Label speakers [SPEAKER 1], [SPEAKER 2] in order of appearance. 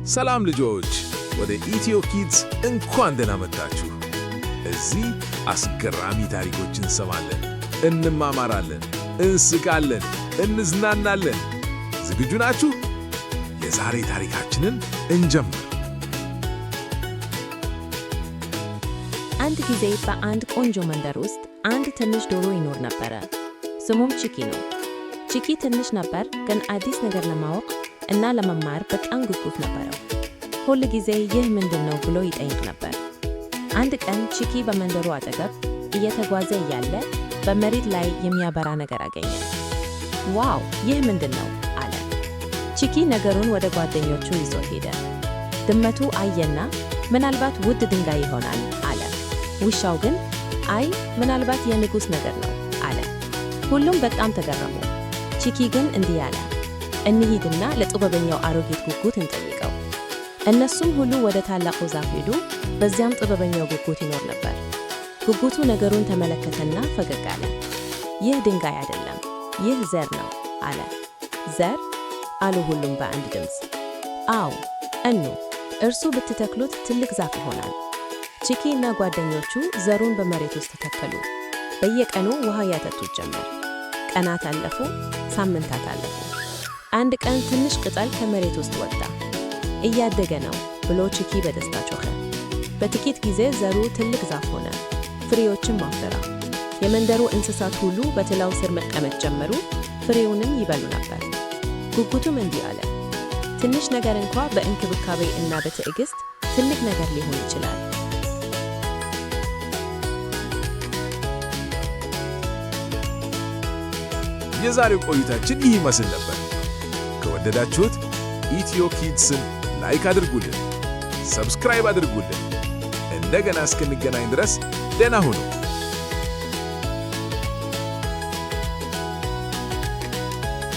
[SPEAKER 1] ሰላም ልጆች፣ ወደ ኢትዮ ኪድስ እንኳን ደህና መጣችሁ። እዚህ አስገራሚ ታሪኮችን እንሰማለን፣ እንማማራለን፣ እንስቃለን፣ እንዝናናለን። ዝግጁ ናችሁ? የዛሬ ታሪካችንን እንጀምር።
[SPEAKER 2] አንድ ጊዜ በአንድ ቆንጆ መንደር ውስጥ አንድ ትንሽ ዶሮ ይኖር ነበረ። ስሙም ቺኪ ነው። ቺኪ ትንሽ ነበር፣ ግን አዲስ ነገር ለማወቅ እና ለመማር በጣም ጉጉት ነበረው። ሁል ጊዜ ይህ ምንድን ነው ብሎ ይጠይቅ ነበር። አንድ ቀን ቺኪ በመንደሩ አጠገብ እየተጓዘ እያለ በመሬት ላይ የሚያበራ ነገር አገኘ። ዋው! ይህ ምንድን ነው አለ። ቺኪ ነገሩን ወደ ጓደኞቹ ይዞ ሄደ። ድመቱ አየና ምናልባት ውድ ድንጋይ ይሆናል አለ። ውሻው ግን አይ ምናልባት የንጉሥ ነገር ነው አለ። ሁሉም በጣም ተገረሙ። ቺኪ ግን እንዲህ አለ፣ እንሂድና ለጥበበኛው አሮጊት ጉጉት እንጠይቀው። እነሱም ሁሉ ወደ ታላቁ ዛፍ ሄዱ። በዚያም ጥበበኛው ጉጉት ይኖር ነበር። ጉጉቱ ነገሩን ተመለከተና ፈገግ አለ። ይህ ድንጋይ አይደለም፣ ይህ ዘር ነው አለ። ዘር? አሉ ሁሉም በአንድ ድምፅ። አዎ እኑ፣ እርሱ ብትተክሉት ትልቅ ዛፍ ይሆናል። ቺኪ እና ጓደኞቹ ዘሩን በመሬት ውስጥ ተከሉ። በየቀኑ ውሃ ያጠጡት ጀመር። ቀናት አለፉ፣ ሳምንታት አለፉ። አንድ ቀን ትንሽ ቅጠል ከመሬት ውስጥ ወጣ። እያደገ ነው ብሎ ቺኪ በደስታ ጮኸ። በጥቂት ጊዜ ዘሩ ትልቅ ዛፍ ሆነ፣ ፍሬዎችም አፈራ። የመንደሩ እንስሳት ሁሉ በጥላው ስር መቀመጥ ጀመሩ፣ ፍሬውንም ይበሉ ነበር። ጉጉቱም እንዲህ አለ፣ ትንሽ ነገር እንኳ በእንክብካቤ እና በትዕግስት ትልቅ ነገር ሊሆን ይችላል።
[SPEAKER 1] የዛሬው ቆይታችን ይህ ይመስል ነበር። ከወደዳችሁት ኢትዮ ኪድስን ላይክ አድርጉልን፣ ሰብስክራይብ አድርጉልን። እንደገና እስክንገናኝ ድረስ ደህና ሁኑ።